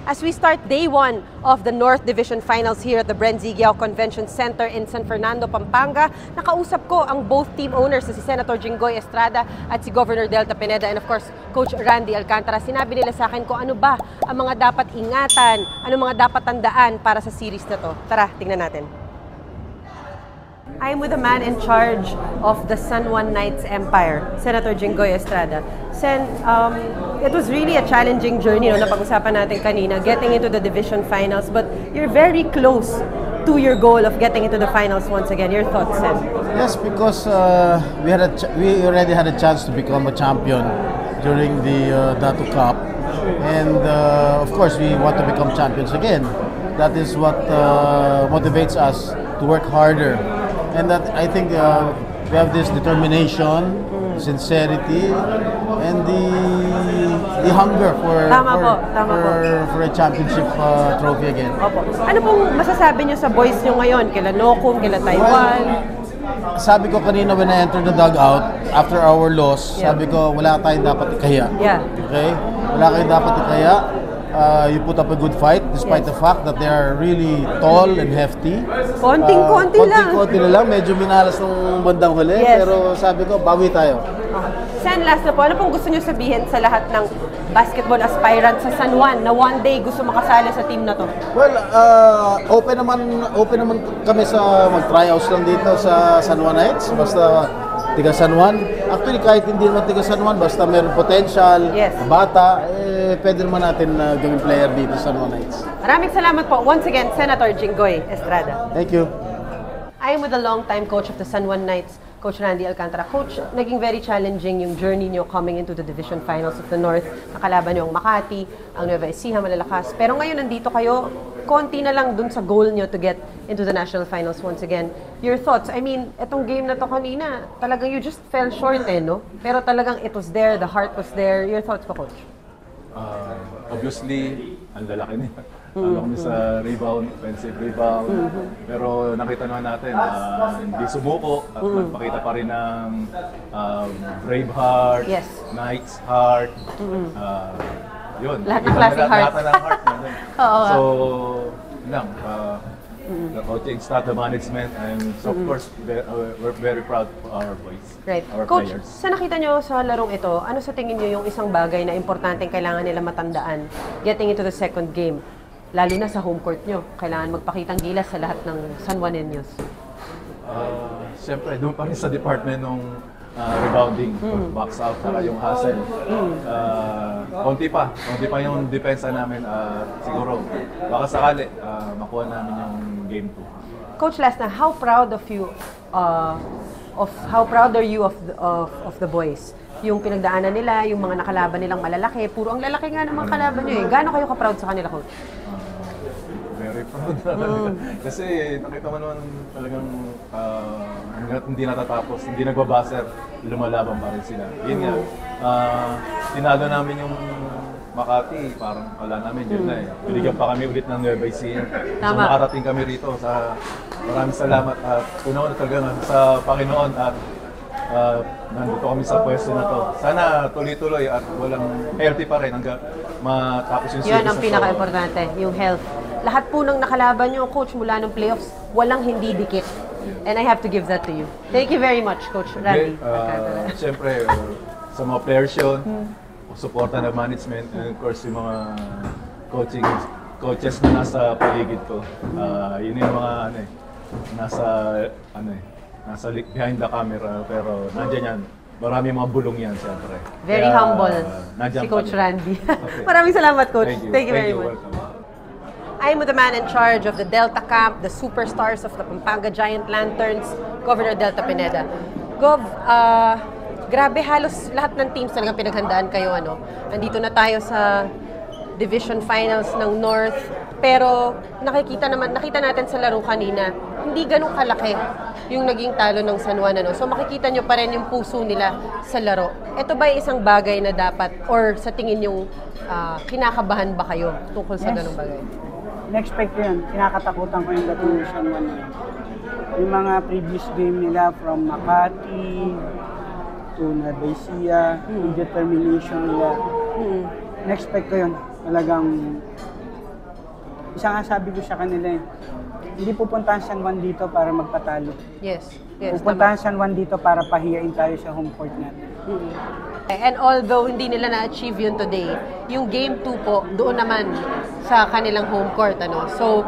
as we start day 1 of the North Division Finals here at the Bren Zigiao Convention Center in San Fernando, Pampanga. Nakausap ko ang both team owners na si Senator Jinggoy Estrada at si Governor Delta Pineda and of course Coach Randy Alcantara. Sinabi nila sa akin kung ano ba ang mga dapat ingatan, ano mga dapat tandaan para sa series na to. Tara, tingnan natin. I'm with the man in charge of the San Juan Knights Empire, Senator Jinggoy Estrada. Sen, it was really a challenging journey, no, napag-usapan natin kanina, getting into the division finals, but you're very close to your goal of getting into the finals once again. Your thoughts, Sen? Yes, because we already had a chance to become a champion during the Dato Cup, and of course we want to become champions again. That is what motivates us to work harder. And that I think we have this determination, sincerity, and the hunger for a championship trophy again. Opo. Ano pong masasabi niyo sa boys niyo ngayon? Kila Nokum, kila Taiwan? Well, sabi ko kanina when I entered the dugout after our loss, sabi ko wala tayong dapat ikaya. Yeah. Okay? Wala kayong dapat ikaya. You put up a good fight despite the fact that they are really tall and hefty. Konting-konti lang. Konting-konti na lang. Medyo minalas ng bandang huli. Yes. Pero sabi ko, bawi tayo. Sen, last na po, ano pong gusto niyo sabihin sa lahat ng basketball aspirants sa San Juan na one day gusto makasali sa team na to? Well, open naman kami sa mag-tryouts lang dito sa San Juan Knights. Basta tiga San Juan. Actually, kahit hindi naman tiga San Juan, basta meron potential, bata, pwede naman natin gawing player dito sa San Juan Knights. Maraming salamat po. Once again, Senator Jinggoy Estrada. Thank you. I am with the long-time coach of the San Juan Knights, Coach Randy Alcantara. Coach, naging very challenging yung journey niyo coming into the division finals of the North. Nakalaban niyo ang Makati, ang Nueva Ecija, malalakas. Pero ngayon nandito kayo, konti na lang dun sa goal niyo to get into the national finals once again. Your thoughts? I mean, etong game na to kanina, talagang you just fell short no? Pero talagang it was there, the heart was there. Your thoughts po, Coach? Obviously, ang lalaki niya. Kami sa rebound, offensive rebound. Pero nakita naman natin, hindi sumuko at nagpakita pa rin ng brave heart, Knight's heart. Yun. Lahat ng klaseng heart. Lahat ng heart. So, lang. The coaching staff, the management, and so of course, we're very proud of our boys, our Coach, players. sa nakita nyo sa larong ito, ano sa tingin nyo yung isang bagay na importanteng kailangan nila matandaan getting into the second game? Lalo na sa home court nyo, kailangan magpakitang gilas sa lahat ng San Juaneños. Siyempre, doon pa rin sa department ng rebounding, box out, saka yung hustle. Konti pa yung depensa namin. Siguro, baka sakali, makuha namin yung game 2. Coach, last na, how proud are you of the boys? Yung pinagdaanan nila, yung mga nakalaban nilang malalaki, puro ang lalaki nga ng mga kalaban nyo Gaano kayo ka-proud sa kanila, Coach? Very proud na talaga. Kasi nakita mo naman talagang hanggat hindi natatapos, hindi nagbabaser, lumalaban pa rin sila. Yun nga, tinalo namin yung Makati, parang wala namin yun na Binigyan pa kami ulit ng Nueva Ecija. So makarating kami rito. Maraming salamat at una talaga sa Panginoon at nandito kami sa pwesto na to. Sana tuloy-tuloy at walang healthy pa rin hanggang matapos yung series. Yun ang pinaka-importante, yung health. Lahat po ng nakalaban nyo, Coach, mula ng playoffs, walang hindi dikit. And I have to give that to you. Thank you very much, Coach Randy. Siyempre, sa mga players yun, suporta ng management, and of course yung mga coaches na nasa paligid ko. Yun yung mga nasa behind the camera, pero nandiyan yan. Marami mga bulong yan, siyempre. Very humble si Coach Randy. Maraming salamat, Coach. Thank you very much. Welcome. I'm with the man in charge of the Delta Camp, the superstars of the Pampanga Giant Lanterns, Governor Delta Pineda. Gov, grabe, halos lahat ng teams talagang pinaghandaan kayo. Nandito na tayo sa Division Finals ng North. Pero nakita natin sa laro kanina, hindi ganun kalaki yung naging talo ng San Juan. So makikita nyo pa rin yung puso nila sa laro. Ito ba yung isang bagay na dapat, or sa tingin yung kinakabahan ba kayo tungkol sa ganung bagay? In-expect ko yun. Kinakatakutan ko yung dating San Juan. Yung mga previous game nila from Makati to Nueva Ecija, yung determination nila. In-expect ko yun. Talagang Isa nga sabi ko sa kanila hindi pupuntahan San Juan dito para magpatalo. Yes. Yes, Pupuntahan San Juan dito para pahiyain tayo sa home court natin. And although hindi nila na-achieve yun today, yung game 2 po, doon naman sa kanilang home court. So,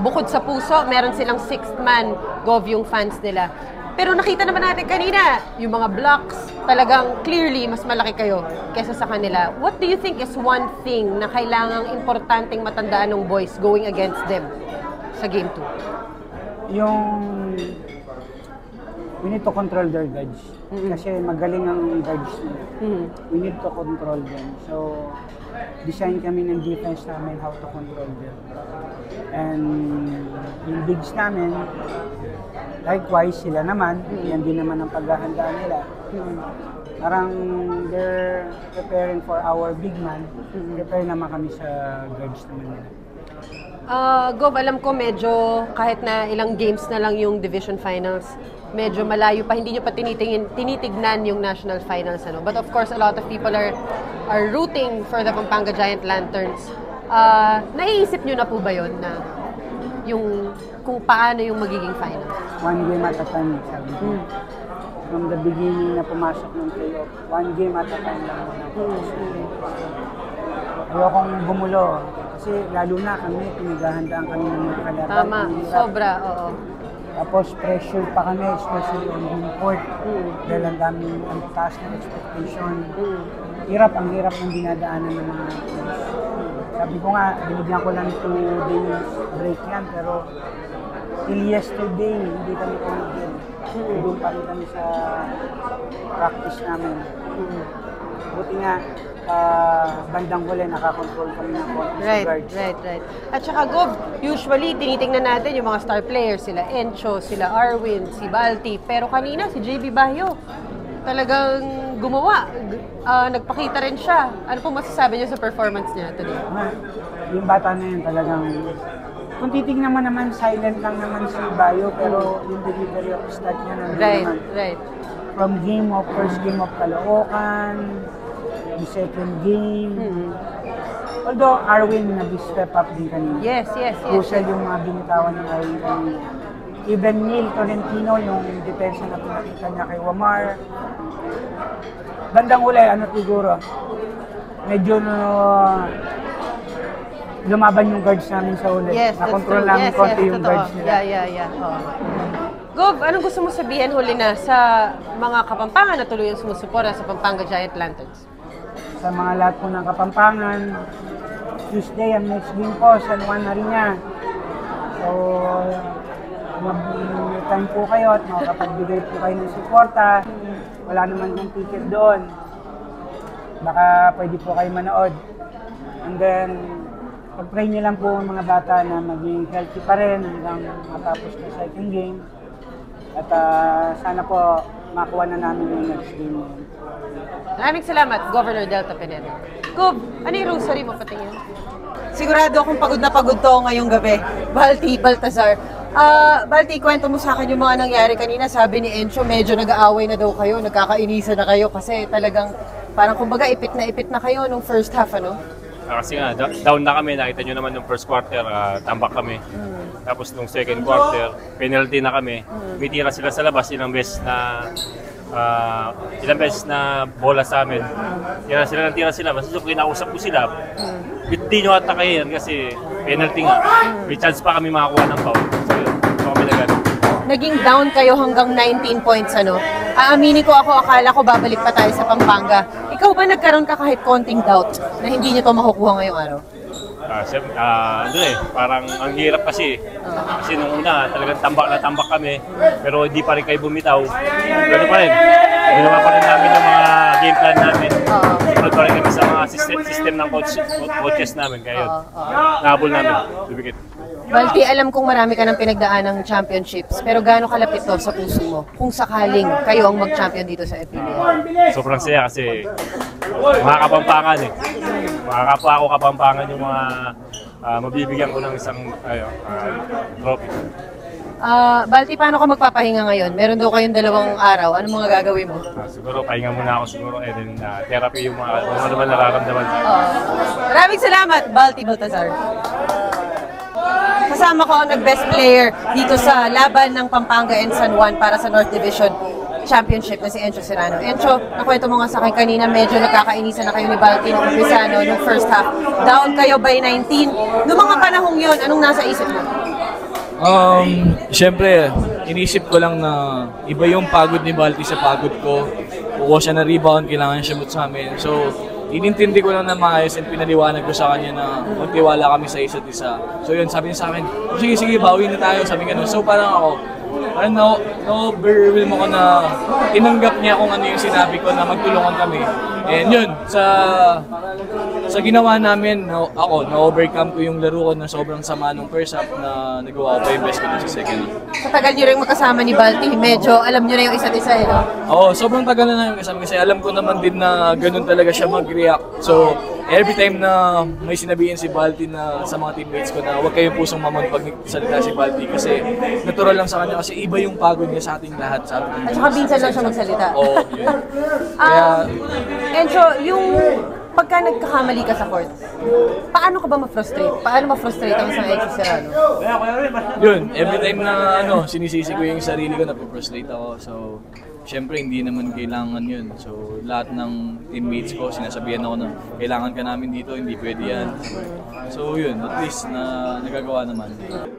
bukod sa puso, meron silang 6th man, Gov, yung fans nila. Pero nakita naman natin kanina, yung mga blocks, talagang clearly mas malaki kayo kesa sa kanila. What do you think is one thing na kailangang importanteng matandaan ng boys going against them sa game 2? We need to control their guards. Kasi magaling ang guards nila. We need to control them. So, design kami ng defense namin how to control them. And yung bigs namin, likewise, sila naman, yan din naman ang paghahandaan nila. Parang they're preparing for our big man. Prepare naman kami sa guards naman nila. Gov, alam ko medyo kahit na ilang games na lang yung division finals, medyo malayo pa, hindi nyo pa tinitignan yung national finals. But of course, a lot of people are rooting for the Pampanga Giant Lanterns. Naiisip nyo na po ba yun na yung kung paano yung magiging final? One game at a time, sabi ko. From the beginning na pumasok ng playoff, one game at a time lang muna. Ayokong bumulo. Kasi lalo na kami, pinaghahandaan kami ng mga kalaban. Tama, sobra, oo. Tapos pressure pa kami, especially on home court. Dahil ang daming ang taas ng expectation. Ang hirap ng dinadaanan ng mga teams. Sabi ko nga, binigyan ko lang 2 days break yan, pero till yesterday, hindi kami kumigil. Doon pa rin kami sa practice namin. Buti nga, bandang huli, nakakontrol kami ng konti sa guards. Right. At saka, Gov, usually, tinitingnan natin yung mga star players, sila Encho, sila Arwin, si Balti. Pero kanina, si JB Bayo, talagang gumawa. Nagpakita rin siya. Ano po masasabi niyo sa performance niya today? Yung bata na yun talagang, kung titignan mo naman, silent lang naman si Bayo, pero yung delivery of stat niya naman. Right. From first game of Caloocan, the second game. Although Arwin nag-step up din kanina. Yes. Crucial yung mga binitawan ni Arwin kanina. Even Neil Tolentino, yung depensa na pinakita niya kay Wamar. Bandang uli, siguro, medyo lumaban yung guards namin sa uli. Yes, nakontrol namin konti yung guards nila. Yeah. Gov, anong gusto mo sabihin huli na sa mga Kapampangan na tuluyang sumusuporta sa Pampanga Giant Lanterns? Sa mga lahat po ng Kapampangan, Tuesday ang next game po, San Juan na rin niya. So, may time po kayo at makakapagbigay po kayo ng suporta. Wala naman yung ticket doon. Baka pwede po kayo manood. And then, pag-pray niyo lang po ang mga bata na maging healthy pa rin hanggang matapos na second game. At sana po makuha na namin yung next game. Maraming salamat, Governor Delta Pineda. Gov, ano yung rosary mo patingin? Sigurado akong pagod na pagod to ngayong gabi. Baltazar. Balti, kwento mo sa akin yung mga nangyari kanina. Sabi ni Encho, medyo nag-aaway na daw kayo, nagkakainisan na kayo kasi talagang parang kumbaga ipit na kayo nung first half, ano? Kasi nga, down na kami. Nakita nyo naman nung first quarter, tambak kami. Tapos nung second quarter, penalty na kami. May tira sila sa labas, ilang beses na bola sa amin. Tira sila. Basta so, kinausap ko sila. Hindi nyo atakayin kasi penalty nga. May chance pa kami makakuha ng foul. So yun, kami nagano. Naging down kayo hanggang 19 points, ano? Aaminin ko akala ko babalik pa tayo sa Pampanga. Ikaw ba nagkaroon ka kahit konting doubt na hindi nyo to makukuha ngayong araw? Parang ang hirap kasi. Kasi nung una, talagang tambak kami. Pero hindi pa rin kayo bumitaw. Gano'n pa rin. Ginawa pa rin namin yung mga game plan namin. Sunod pa rin kami sa mga system ng coaches namin. Kaya yun, nahabol namin. Dubikit. Balti, alam kong marami ka ng pinagdaan ng championships. Pero gaano kalapit to sa puso mo kung sakaling kayo ang mag-champion dito sa FPBA? Sobrang saya kasi mga Kapampangan eh. Mga kapwa ako Kapampangan yung mga mabibigyan ko ng isang trophy. Balti, paano ka magpapahinga ngayon? Meron daw kayong 2 araw. Ano mga gagawin mo? Siguro pahinga muna ako siguro and then therapy yung mga naman nararamdaman. Maraming salamat, Balti Baltazar. kasama ko ang nag-best player dito sa laban ng Pampanga and San Juan para sa North Division Championship na si Encho Serrano. Encho, nakwento mo nga sa akin kanina, medyo nagkakainisan na kayo ni Balti nung umpisa, no, nung first half. Down kayo by 19. Noong mga panahong yun, anong nasa isip mo? Siyempre, inisip ko lang na iba yung pagod ni Balti sa pagod ko. Kukuha siya na rebound, kailangan siya sa amin. So, inintindi ko lang na maayos and pinaliwanag ko sa kanya na magtiwala kami sa isa't isa. So yun, sabi niya sa akin, sige, bawi na tayo, sabi ganun. So parang ako, parang na-overwhelm ako na tinanggap niya kung ano yung sinabi ko na magtulungan kami. And yun, sa ginawa namin, na-overcome ko yung laro ko na sobrang sama nung first half na nagawa ko pa yung best ko sa second half. Sa tagal niyo rin magkasama ni Balti, medyo alam niyo na yung isa't isa, no? Oo, sobrang tagal na yung kasama kasi alam ko naman din na ganun talaga siya mag-react. So, every time na may sinabihin si Balti na sa mga teammates ko na huwag kayong pusong mamon pag salita si Balti kasi natural lang sa kanya kasi iba yung pagod niya sa ating lahat. Sabi At saka minsan lang siya magsalita. Oo, yun. Kaya, Encho, yung pagka nagkakamali ka sa court, paano ka ba ma-frustrate? Paano ma-frustrate ang isang Encho Serrano? yun, every time na sinisisi ko yung sarili ko, napo-frustrate ako. So, syempre hindi naman kailangan yun. So, lahat ng teammates ko, sinasabihan ako na kailangan ka namin dito, hindi pwede yan. So, yun, at least na nagagawa naman.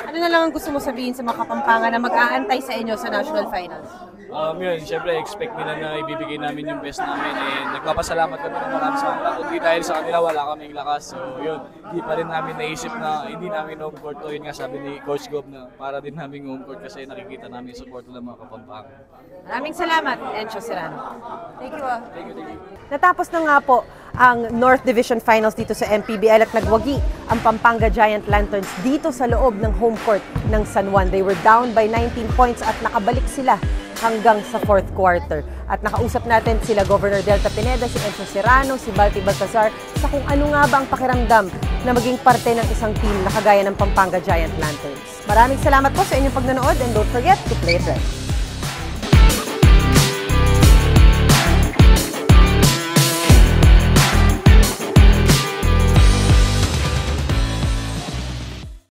Ano na lang ang gusto mo sabihin sa mga Kapampangan na mag-aantay sa inyo sa National Finals? Yun, syempre expect nila na ibibigay namin yung best namin and nagpapasalamat kami ng marami sa kanila. Kundi dahil sa kanila wala kaming lakas. So yun, hindi pa rin namin naisip na hindi namin home court to. Yun nga sabi ni Coach Gob na para din namin home court kasi nakikita namin yung support ng mga Kapampangan. Maraming salamat, Encho Serrano. Thank you. Thank you. Natapos na nga po ang North Division Finals dito sa MPBL at nagwagi ang Pampanga Giant Lanterns dito sa loob ng home court ng San Juan. They were down by 19 points at nakabalik sila hanggang sa fourth quarter. At nakausap natin sila Governor Delta Pineda, si Encho Serrano, si Balti Balcazar sa kung ano nga ba ang pakiramdam na maging parte ng isang team na kagaya ng Pampanga Giant Lanterns. Maraming salamat po sa inyong pagnonood and don't forget to play it right.